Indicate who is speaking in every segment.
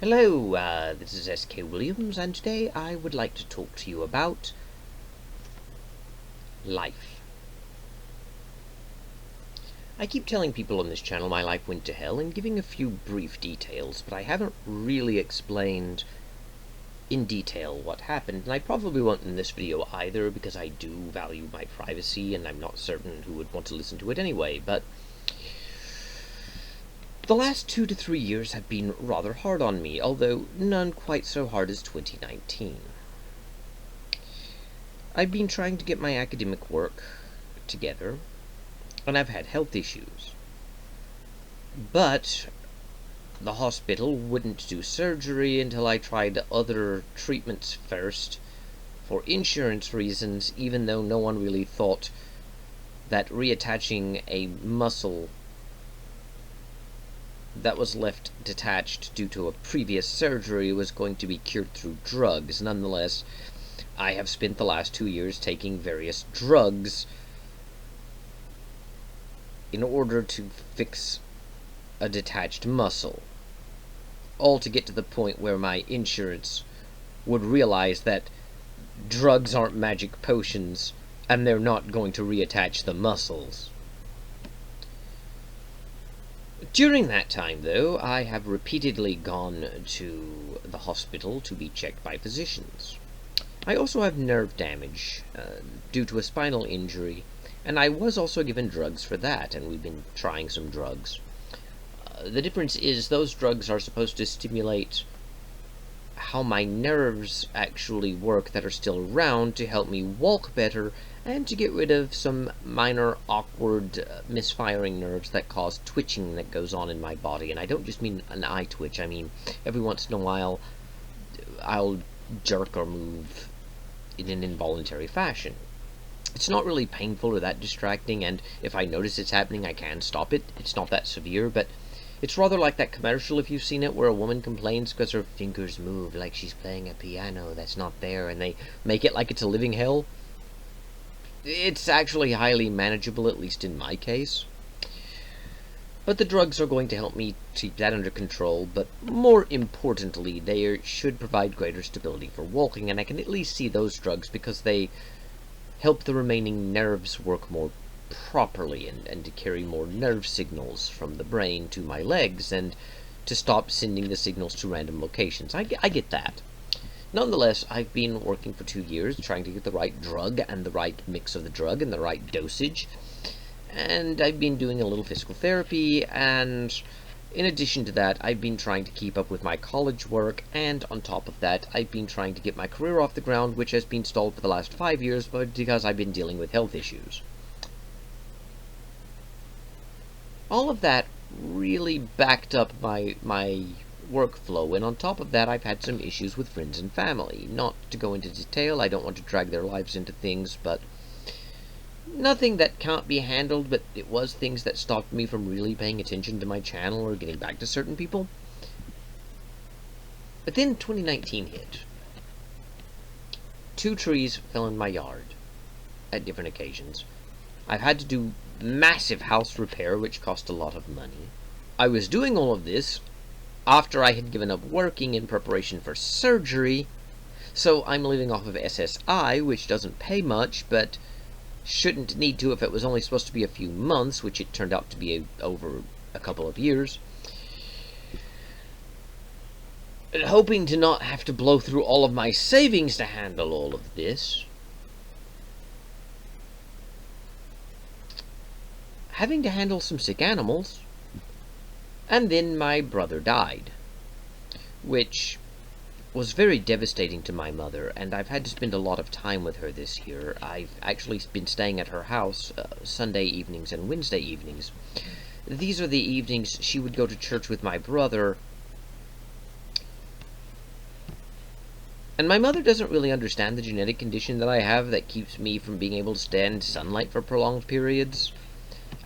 Speaker 1: Hello, this is S.K. Williams, and today I would like to talk to you about life. I keep telling people on this channel my life went to hell and giving a few brief details, but I haven't really explained in detail what happened, and I probably won't in this video either, because I do value my privacy, and I'm not certain who would want to listen to it anyway, but the last 2 to 3 years have been rather hard on me, although none quite so hard as 2019. I've been trying to get my academic work together, and I've had health issues. But the hospital wouldn't do surgery until I tried other treatments first, for insurance reasons, even though no one really thought that reattaching a muscle that was left detached due to a previous surgery was going to be cured through drugs. Nonetheless, I have spent the last 2 years taking various drugs in order to fix a detached muscle, all to get to the point where my insurance would realize that drugs aren't magic potions and they're not going to reattach the muscles. During that time, though, I have repeatedly gone to the hospital to be checked by physicians. I also have nerve damage due to a spinal injury, and I was also given drugs for that, and we've been trying some drugs. The difference is those drugs are supposed to stimulate how my nerves actually work that are still around to help me walk better and to get rid of some minor awkward misfiring nerves that cause twitching that goes on in my body. And I don't just mean an eye twitch, I mean every once in a while I'll jerk or move in an involuntary fashion. It's not really painful or that distracting, and if I notice it's happening I can stop it. It's not that severe, but it's rather like that commercial, if you've seen it, where a woman complains because her fingers move like she's playing a piano that's not there, and they make it like it's a living hell. It's actually highly manageable, at least in my case. But the drugs are going to help me keep that under control, but more importantly, they should provide greater stability for walking, and I can at least see those drugs because they help the remaining nerves work more properly and to carry more nerve signals from the brain to my legs and to stop sending the signals to random locations. I get that. Nonetheless, I've been working for 2 years trying to get the right drug and the right mix of the drug and the right dosage, and I've been doing a little physical therapy, and in addition to that, I've been trying to keep up with my college work, and on top of that, I've been trying to get my career off the ground, which has been stalled for the last 5 years because I've been dealing with health issues. All of that really backed up my workflow, and on top of that, I've had some issues with friends and family. Not to go into detail, I don't want to drag their lives into things, but nothing that can't be handled, but it was things that stopped me from really paying attention to my channel or getting back to certain people. But then 2019 hit. 2 trees fell in my yard at different occasions. I've had to do massive house repair, which cost a lot of money. I was doing all of this after I had given up working in preparation for surgery, so I'm living off of SSI, which doesn't pay much, but shouldn't need to if it was only supposed to be a few months, which it turned out to be over a couple of years. And hoping to not have to blow through all of my savings to handle all of this. Having to handle some sick animals. And then my brother died, which was very devastating to my mother, and I've had to spend a lot of time with her this year. I've actually been staying at her house Sunday evenings and Wednesday evenings. These are the evenings she would go to church with my brother, and my mother doesn't really understand the genetic condition that I have that keeps me from being able to stand sunlight for prolonged periods.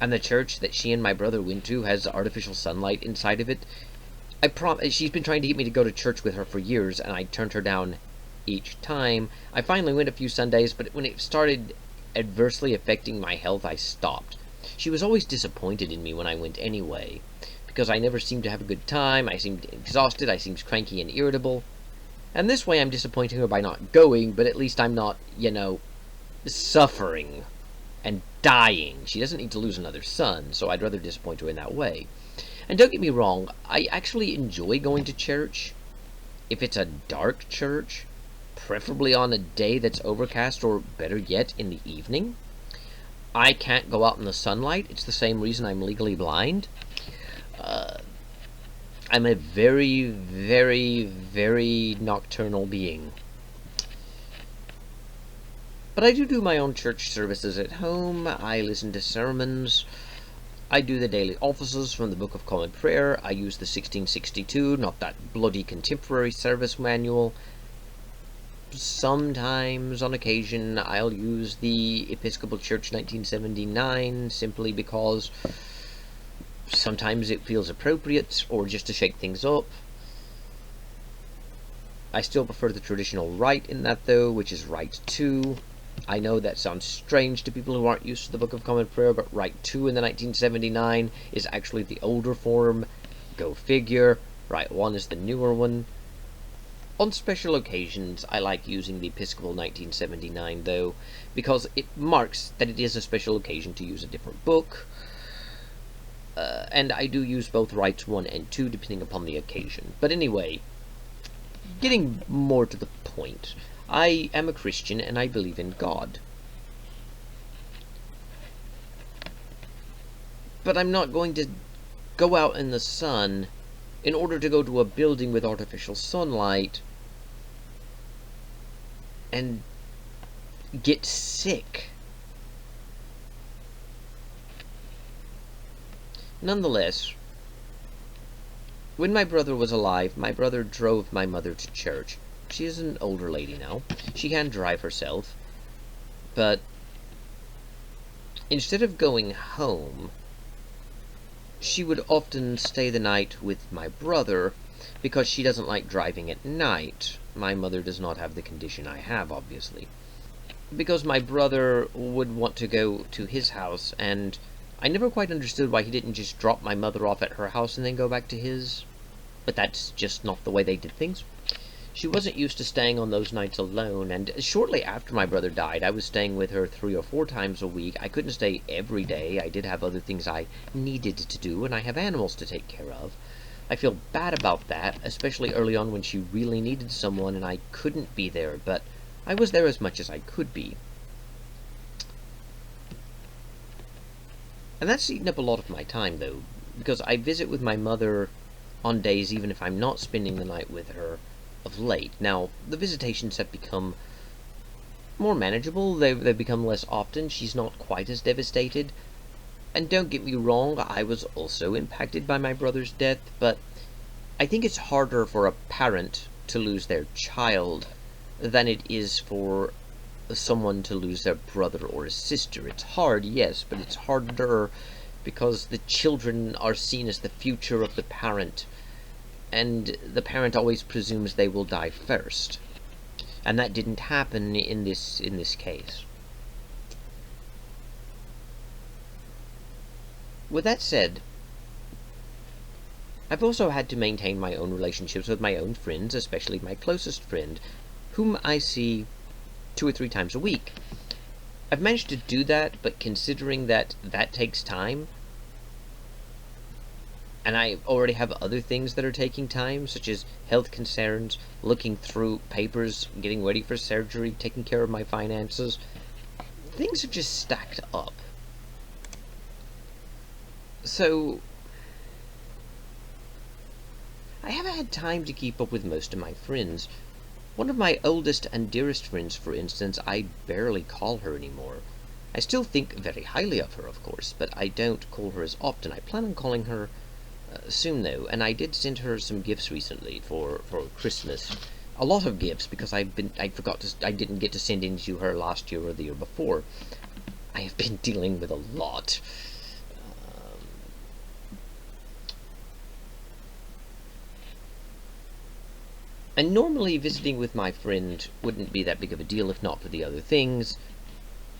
Speaker 1: And the church that she and my brother went to has artificial sunlight inside of it. She's been trying to get me to go to church with her for years, and I turned her down each time. I finally went a few Sundays, but when it started adversely affecting my health, I stopped. She was always disappointed in me when I went anyway, because I never seem to have a good time. I seem exhausted, I seem cranky and irritable. And this way I'm disappointing her by not going, but at least I'm not, suffering and dying. She doesn't need to lose another son, so I'd rather disappoint her in that way. And don't get me wrong, I actually enjoy going to church. If it's a dark church, preferably on a day that's overcast, or better yet, in the evening. I can't go out in the sunlight. It's the same reason I'm legally blind. I'm a very, very, very nocturnal being. But I do my own church services at home. I listen to sermons. I do the daily offices from the Book of Common Prayer. I use the 1662, not that bloody contemporary service manual. Sometimes, on occasion, I'll use the Episcopal Church 1979, simply because sometimes it feels appropriate, or just to shake things up. I still prefer the traditional rite in that, though, which is Rite 2. I know that sounds strange to people who aren't used to the Book of Common Prayer, but Rite 2 in the 1979 is actually the older form. Go figure. Rite 1 is the newer one. On special occasions, I like using the Episcopal 1979, though, because it marks that it is a special occasion to use a different book, and I do use both Rites 1 and 2, depending upon the occasion. But anyway, getting more to the point, I am a Christian, and I believe in God. But I'm not going to go out in the sun in order to go to a building with artificial sunlight and get sick. Nonetheless, when my brother was alive, my brother drove my mother to church. She is an older lady now. She can drive herself. But instead of going home, she would often stay the night with my brother, because she doesn't like driving at night. My mother does not have the condition I have, obviously. Because my brother would want to go to his house, and I never quite understood why he didn't just drop my mother off at her house and then go back to his. But that's just not the way they did things. She wasn't used to staying on those nights alone, and shortly after my brother died, I was staying with her 3 or 4 times a week. I couldn't stay every day. I did have other things I needed to do, and I have animals to take care of. I feel bad about that, especially early on when she really needed someone and I couldn't be there, but I was there as much as I could be. And that's eaten up a lot of my time, though, because I visit with my mother on days even if I'm not spending the night with her of late. Now, the visitations have become more manageable. They've become less often. She's not quite as devastated. And don't get me wrong, I was also impacted by my brother's death, but I think it's harder for a parent to lose their child than it is for someone to lose their brother or a sister. It's hard, yes, but it's harder because the children are seen as the future of the parent, and the parent always presumes they will die first. And that didn't happen in this case. With that said, I've also had to maintain my own relationships with my own friends, especially my closest friend, whom I see 2 or 3 times a week. I've managed to do that, but considering that takes time, and I already have other things that are taking time, such as health concerns, looking through papers, getting ready for surgery, taking care of my finances, things are just stacked up. So I haven't had time to keep up with most of my friends. One of my oldest and dearest friends, for instance, I barely call her anymore. I still think very highly of her, of course, but I don't call her as often. I plan on calling her soon, though, and I did send her some gifts recently for Christmas. A lot of gifts, because I didn't get to send any to her last year or the year before. I have been dealing with a lot. And normally visiting with my friend wouldn't be that big of a deal if not for the other things,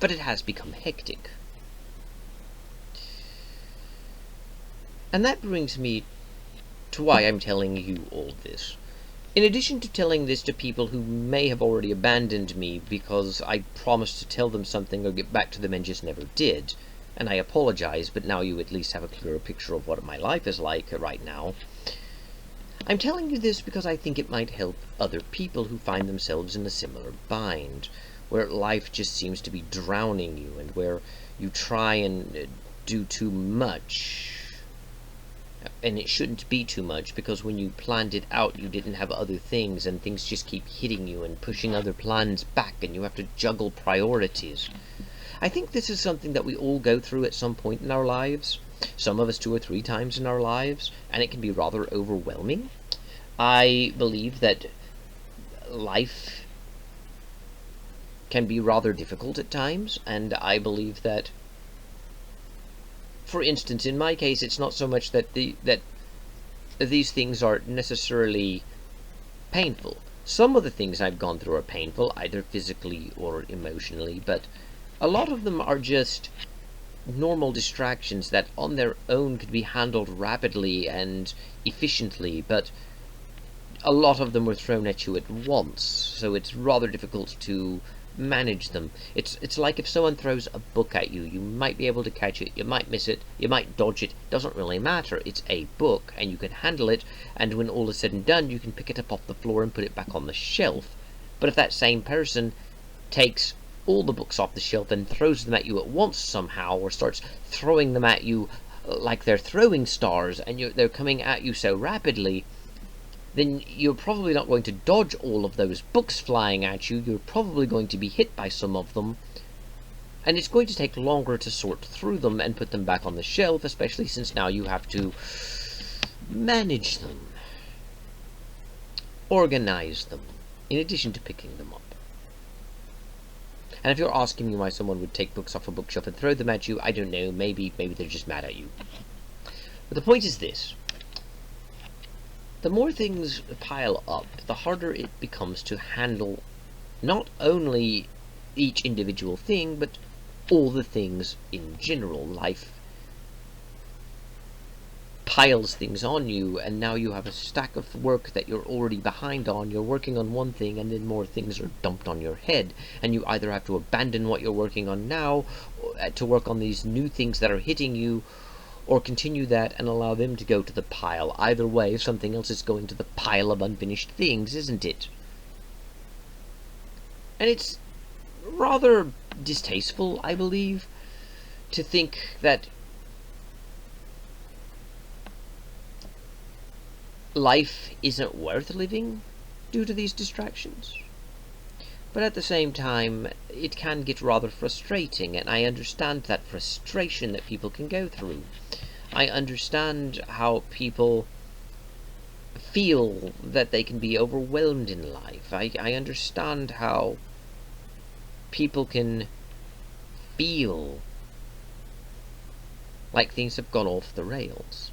Speaker 1: but it has become hectic. And that brings me to why I'm telling you all this. In addition to telling this to people who may have already abandoned me because I promised to tell them something or get back to them and just never did, and I apologize, but now you at least have a clearer picture of what my life is like right now, I'm telling you this because I think it might help other people who find themselves in a similar bind, where life just seems to be drowning you, and where you try and do too much. And it shouldn't be too much, because when you planned it out, you didn't have other things, and things just keep hitting you and pushing other plans back, and you have to juggle priorities. I think this is something that we all go through at some point in our lives, some of us 2 or 3 times in our lives, and it can be rather overwhelming. I believe that life can be rather difficult at times, and I believe that, for instance, in my case, it's not so much that these things are necessarily painful. Some of the things I've gone through are painful, either physically or emotionally, but a lot of them are just normal distractions that on their own could be handled rapidly and efficiently, but a lot of them were thrown at you at once, so it's rather difficult to manage them. It's like if someone throws a book at you. You might be able to catch it, you might miss it, you might dodge it, doesn't really matter. It's a book, and you can handle it, and when all is said and done, you can pick it up off the floor and put it back on the shelf. But if that same person takes all the books off the shelf and throws them at you at once somehow, or starts throwing them at you like they're throwing stars, and they're coming at you so rapidly, then you're probably not going to dodge all of those books flying at you. You're probably going to be hit by some of them, and it's going to take longer to sort through them and put them back on the shelf, especially since now you have to manage them, organize them, in addition to picking them up. And if you're asking me why someone would take books off a bookshelf and throw them at you, I don't know, maybe they're just mad at you. But the point is this: the more things pile up, the harder it becomes to handle not only each individual thing, but all the things in general. Life piles things on you, and now you have a stack of work that you're already behind on. You're working on one thing, and then more things are dumped on your head, and you either have to abandon what you're working on now to work on these new things that are hitting you, or continue that and allow them to go to the pile. Either way, something else is going to the pile of unfinished things, isn't it? And it's rather distasteful, I believe, to think that life isn't worth living due to these distractions. But at the same time, it can get rather frustrating, and I understand that frustration that people can go through. I understand how people feel that they can be overwhelmed in life. I understand how people can feel like things have gone off the rails.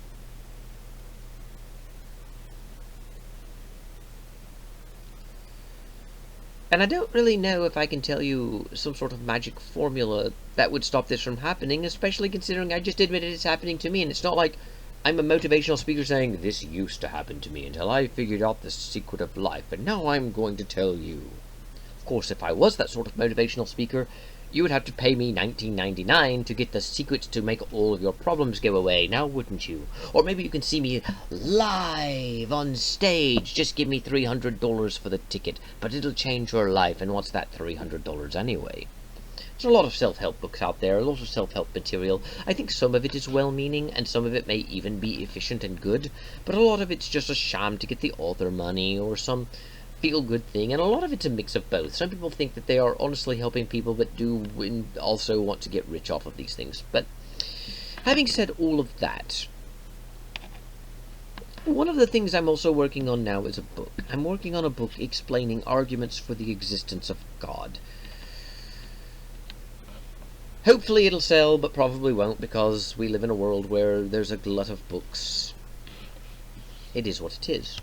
Speaker 1: And I don't really know if I can tell you some sort of magic formula that would stop this from happening, especially considering I just admitted it's happening to me, and it's not like I'm a motivational speaker saying, this used to happen to me until I figured out the secret of life, and now I'm going to tell you. Of course, if I was that sort of motivational speaker, you would have to pay me $19.99 to get the secret to make all of your problems go away, now wouldn't you? Or maybe you can see me live on stage. Just give me $300 for the ticket, but it'll change your life, and what's that $300 anyway? There's a lot of self-help books out there, a lot of self-help material. I think some of it is well-meaning, and some of it may even be efficient and good, but a lot of it's just a sham to get the author money, or some feel-good thing, and a lot of it's a mix of both. Some people think that they are honestly helping people, but do also want to get rich off of these things. But having said all of that, one of the things I'm also working on now is a book. I'm working on a book explaining arguments for the existence of God. Hopefully it'll sell, but probably won't, because we live in a world where there's a glut of books. It is what it is.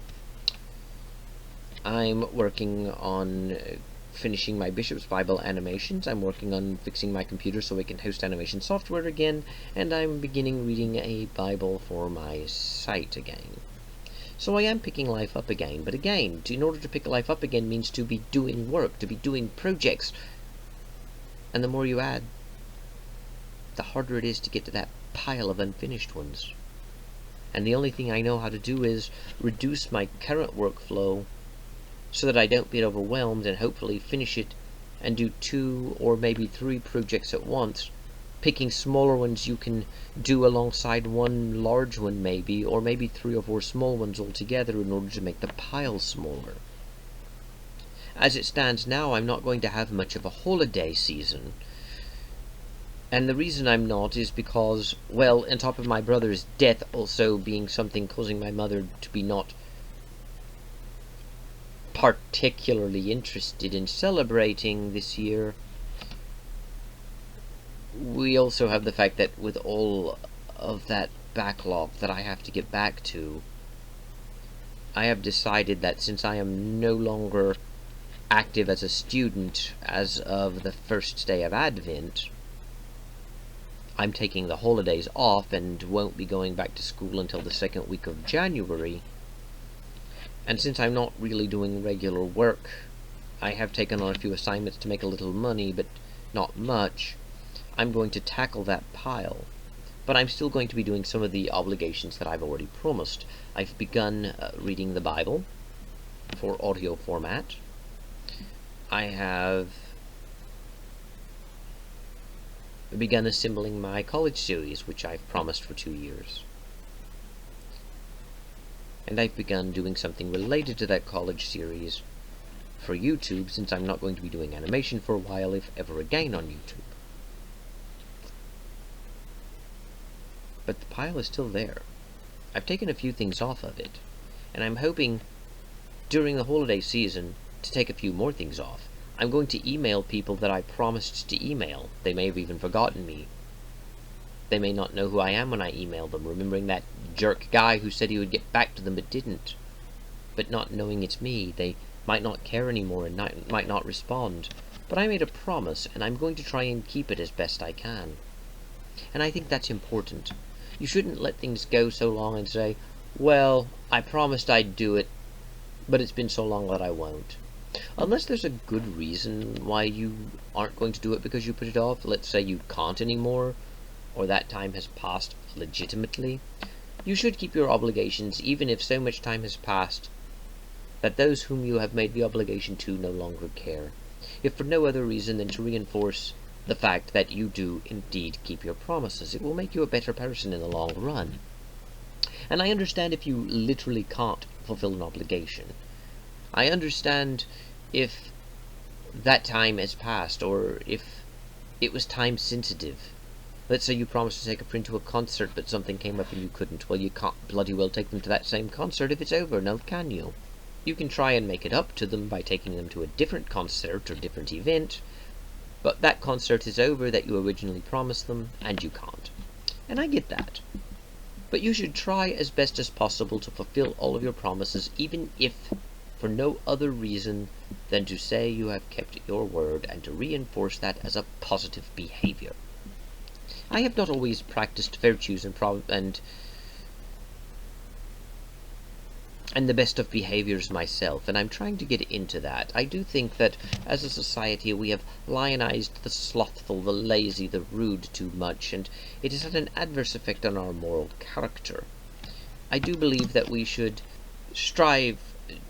Speaker 1: I'm working on finishing my Bishop's Bible animations. I'm working on fixing my computer so I can host animation software again, and I'm beginning reading a Bible for my site again. So I am picking life up again, but again, in order to pick life up again means to be doing work, to be doing projects. And the more you add, the harder it is to get to that pile of unfinished ones. And the only thing I know how to do is reduce my current workflow so that I don't get overwhelmed, and hopefully finish it and do 2 or maybe 3 projects at once, picking smaller ones you can do alongside one large one maybe, or maybe 3 or 4 small ones altogether in order to make the pile smaller. As it stands now, I'm not going to have much of a holiday season. And the reason I'm not is because, well, on top of my brother's death also being something causing my mother to be not particularly interested in celebrating this year, we also have the fact that with all of that backlog that I have to get back to, I have decided that since I am no longer active as a student as of the first day of Advent, I'm taking the holidays off and won't be going back to school until the 2nd week of January. And since I'm not really doing regular work, I have taken on a few assignments to make a little money, but not much. I'm going to tackle that pile. But I'm still going to be doing some of the obligations that I've already promised. I've begun reading the Bible for audio format. I have begun assembling my college series, which I've promised for 2 years. And I've begun doing something related to that college series for YouTube, since I'm not going to be doing animation for a while, if ever again, on YouTube. But the pile is still there. I've taken a few things off of it, and I'm hoping during the holiday season to take a few more things off. I'm going to email people that I promised to email. They may have even forgotten me. They may not know who I am when I email them, remembering that jerk guy who said he would get back to them but didn't. But not knowing it's me, they might not care anymore and might not respond. But I made a promise, and I'm going to try and keep it as best I can. And I think that's important. You shouldn't let things go so long and say, well, I promised I'd do it, but it's been so long that I won't. Unless there's a good reason why you aren't going to do it because you put it off. Let's say you can't anymore, or that time has passed legitimately. You should keep your obligations even if so much time has passed that those whom you have made the obligation to no longer care, if for no other reason than to reinforce the fact that you do indeed keep your promises. It will make you a better person in the long run. And I understand if you literally can't fulfill an obligation. I understand if that time has passed, or if it was time sensitive. Let's say you promised to take a friend to a concert, but something came up and you couldn't. Well, you can't bloody well take them to that same concert if it's over, now can you? You can try and make it up to them by taking them to a different concert or different event, but that concert is over that you originally promised them, and you can't. And I get that. But you should try as best as possible to fulfill all of your promises, even if for no other reason than to say you have kept your word, and to reinforce that as a positive behavior. I have not always practiced virtues and the best of behaviors myself, and I'm trying to get into that. I do think that as a society we have lionized the slothful, the lazy, the rude too much, and it has had an adverse effect on our moral character. I do believe that we should strive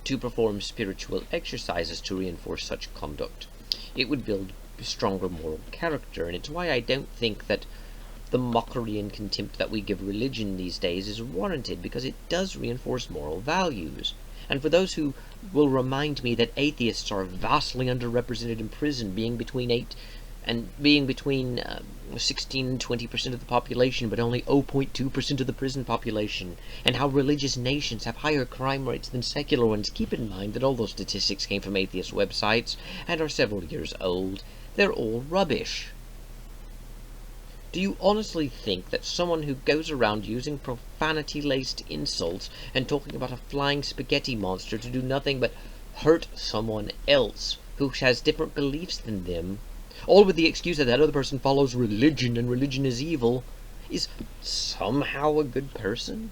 Speaker 1: to perform spiritual exercises to reinforce such conduct. It would build stronger moral character, and it's why I don't think that the mockery and contempt that we give religion these days is warranted, because it does reinforce moral values. And for those who will remind me that atheists are vastly underrepresented in prison, being between 16 and 20% of the population, but only 0.2% of the prison population, and how religious nations have higher crime rates than secular ones, keep in mind that all those statistics came from atheist websites and are several years old. They're all rubbish. Do you honestly think that someone who goes around using profanity-laced insults and talking about a flying spaghetti monster to do nothing but hurt someone else who has different beliefs than them, all with the excuse that that other person follows religion and religion is evil, is somehow a good person?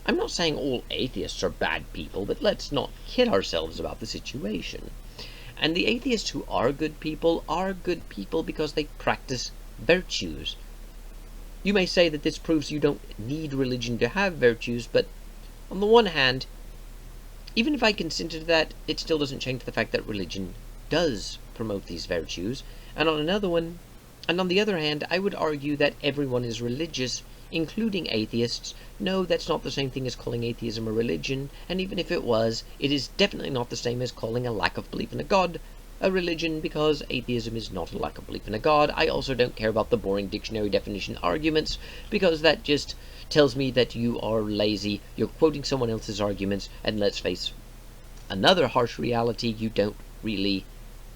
Speaker 1: I'm not saying all atheists are bad people, but let's not kid ourselves about the situation. And the atheists who are good people because they practice virtues. You may say that this proves you don't need religion to have virtues, but on the one hand, even if I consider that, it still doesn't change the fact that religion does promote these virtues. And on the other hand, I would argue that everyone is religious, including atheists. No, that's not the same thing as calling atheism a religion, and even if it was, it is definitely not the same as calling a lack of belief in a god a religion, because atheism is not a lack of belief in a god. I also don't care about the boring dictionary definition arguments, because that just tells me that you are lazy, you're quoting someone else's arguments, and let's face another harsh reality, you don't really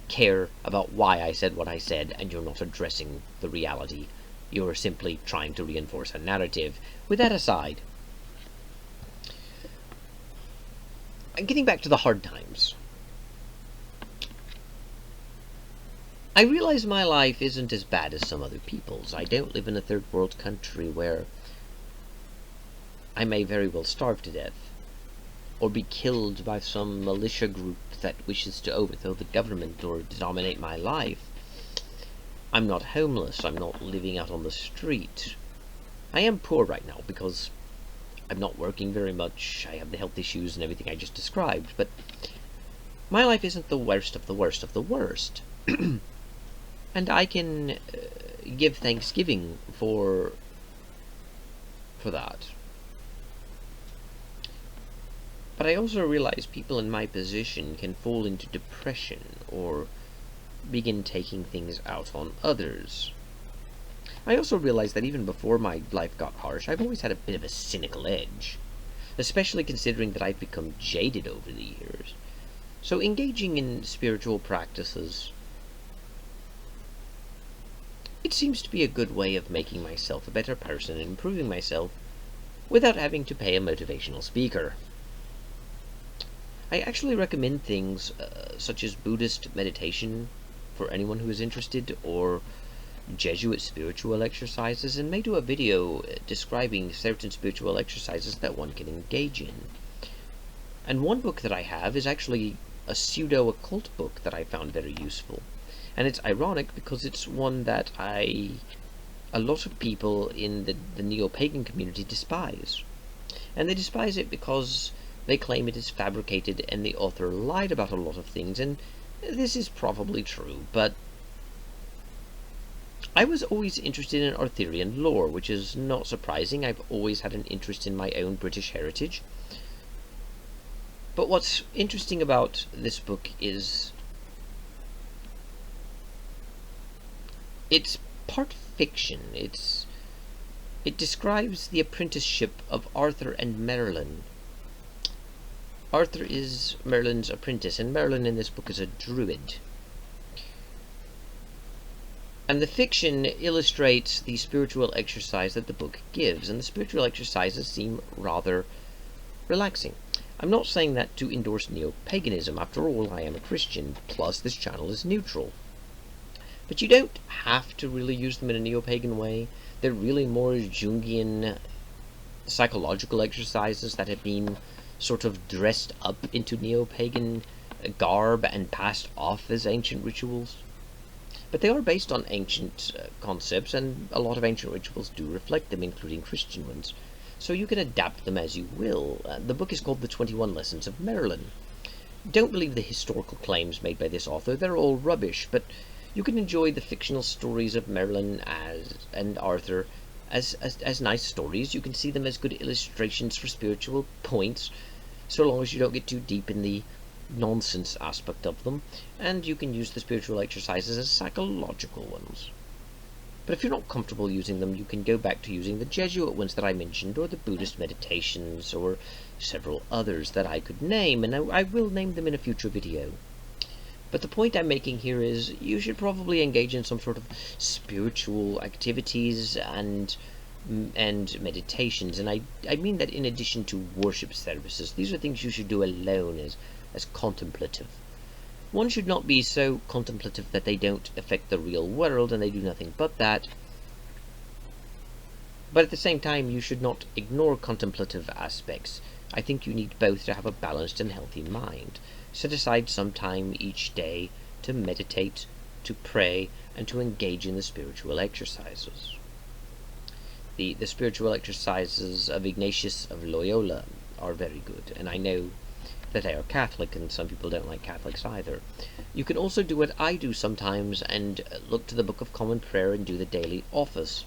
Speaker 1: care about why I said what I said, and you're not addressing the reality. You're simply trying to reinforce a narrative. With that aside, getting back to the hard times, I realize my life isn't as bad as some other people's. I don't live in a third world country where I may very well starve to death, or be killed by some militia group that wishes to overthrow the government or dominate my life. I'm not homeless, I'm not living out on the street. I am poor right now because I'm not working very much, I have the health issues and everything I just described, but my life isn't the worst of the worst of the worst. And I can give thanksgiving for that. But I also realize people in my position can fall into depression or begin taking things out on others. I also realize that even before my life got harsh, I've always had a bit of a cynical edge, especially considering that I've become jaded over the years. So engaging in spiritual practices, it seems to be a good way of making myself a better person and improving myself without having to pay a motivational speaker. I actually recommend things such as Buddhist meditation for anyone who is interested, or Jesuit spiritual exercises, and may do a video describing certain spiritual exercises that one can engage in. And one book that I have is actually a pseudo-occult book that I found very useful. And it's ironic because it's one that a lot of people in the neo-pagan community despise. And they despise it because they claim it is fabricated and the author lied about a lot of things, and this is probably true, but I was always interested in Arthurian lore, which is not surprising. I've always had an interest in my own British heritage. But what's interesting about this book is it's part fiction. It describes the apprenticeship of Arthur and Merlin. Arthur is Merlin's apprentice, and Merlin in this book is a druid. And the fiction illustrates the spiritual exercise that the book gives, and the spiritual exercises seem rather relaxing. I'm not saying that to endorse neo-paganism. After all, I am a Christian, plus this channel is neutral. But you don't have to really use them in a neo-pagan way. They're really more Jungian psychological exercises that have been sort of dressed up into neo-pagan garb and passed off as ancient rituals. But they are based on ancient concepts, and a lot of ancient rituals do reflect them, including Christian ones. So you can adapt them as you will. The book is called The 21 Lessons of Merlin. Don't believe the historical claims made by this author. They're all rubbish, but you can enjoy the fictional stories of Merlin and Arthur as nice stories. You can see them as good illustrations for spiritual points, so long as you don't get too deep in the nonsense aspect of them, and you can use the spiritual exercises as psychological ones. But if you're not comfortable using them, you can go back to using the Jesuit ones that I mentioned, or the Buddhist meditations, or several others that I could name, and I will name them in a future video. But the point I'm making here is you should probably engage in some sort of spiritual activities and meditations, and I mean that in addition to worship services. These are things you should do alone as contemplative. One should not be so contemplative that they don't affect the real world and they do nothing but that. But at the same time, you should not ignore contemplative aspects. I think you need both to have a balanced and healthy mind. Set aside some time each day to meditate, to pray, and to engage in the spiritual exercises. The spiritual exercises of Ignatius of Loyola are very good, and I know that they are Catholic, and some people don't like Catholics either. You can also do what I do sometimes and look to the Book of Common Prayer and do the daily office.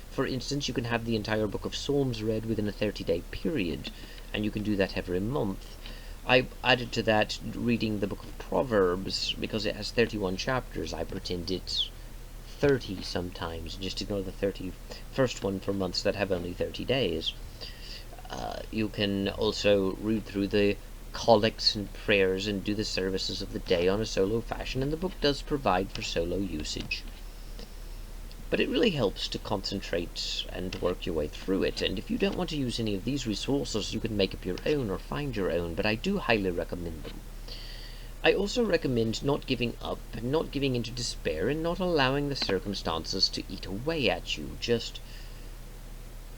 Speaker 1: For instance, you can have the entire Book of Psalms read within a 30-day period, and you can do that every month. I added to that reading the Book of Proverbs, because it has 31 chapters. I pretend it's 30 sometimes, just ignore the 31st one for months that have only 30 days. You can also read through the collects and prayers and do the services of the day on a solo fashion, and the book does provide for solo usage. But it really helps to concentrate and work your way through it, and if you don't want to use any of these resources, you can make up your own or find your own, but I do highly recommend them. I also recommend not giving up, not giving into despair, and not allowing the circumstances to eat away at you. Just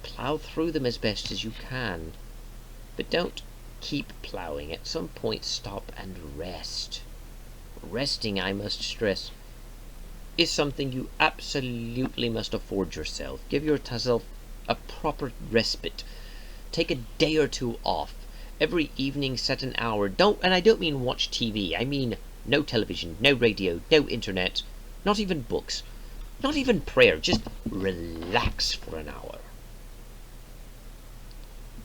Speaker 1: plow through them as best as you can, but don't keep plowing. At some point, stop and rest. Resting, I must stress, is something you absolutely must afford yourself. Give yourself a proper respite. Take a day or two off. Every evening set an hour. And I don't mean watch TV. I mean no television, no radio, no internet, not even books, not even prayer. Just relax for an hour.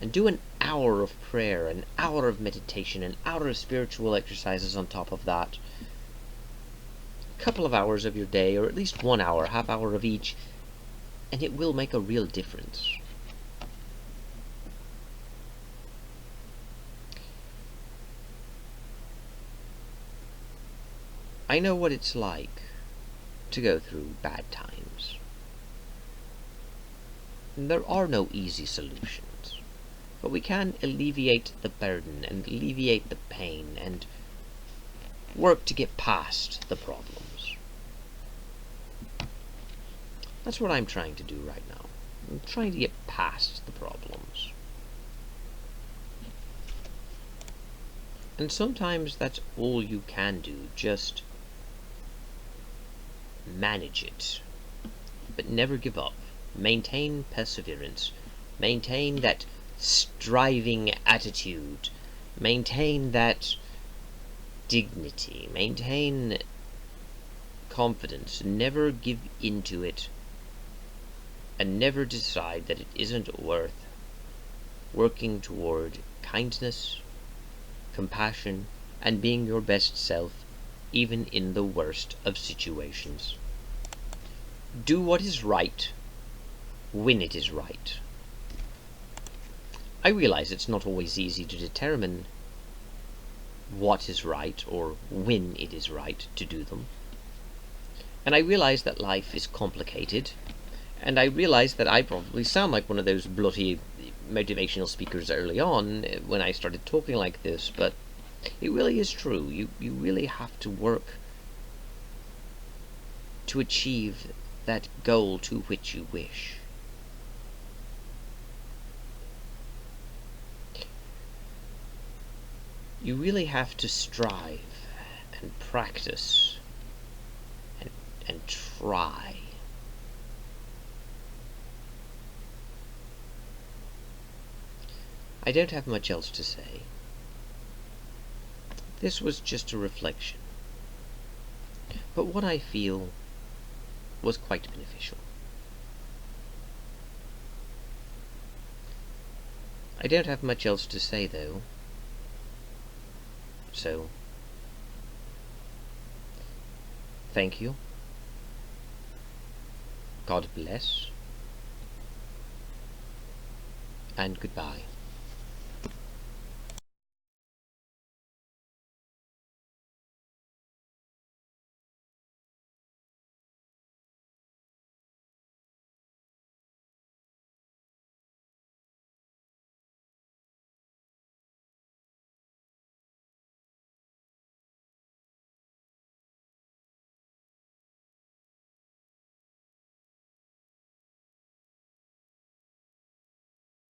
Speaker 1: And do an hour of prayer, an hour of meditation, an hour of spiritual exercises on top of that. Couple of hours of your day, or at least 1 hour, half hour of each, and it will make a real difference. I know what it's like to go through bad times. And there are no easy solutions, but we can alleviate the burden and alleviate the pain and work to get past the problems. That's what I'm trying to do right now. I'm trying to get past the problems. And sometimes that's all you can do, just manage it. But never give up. Maintain perseverance. Maintain that striving attitude. Maintain that dignity. Maintain confidence. Never give into it. And never decide that it isn't worth working toward kindness, compassion, and being your best self, even in the worst of situations. Do what is right when it is right. I realize it's not always easy to determine what is right or when it is right to do them. And I realize that life is complicated. And I realized that I probably sound like one of those bloody motivational speakers early on when I started talking like this, but it really is true. You really have to work to achieve that goal to which you wish. You really have to strive and practice and try. I don't have much else to say. This was just a reflection. But what I feel was quite beneficial. I don't have much else to say, though. So, thank you. God bless. And goodbye.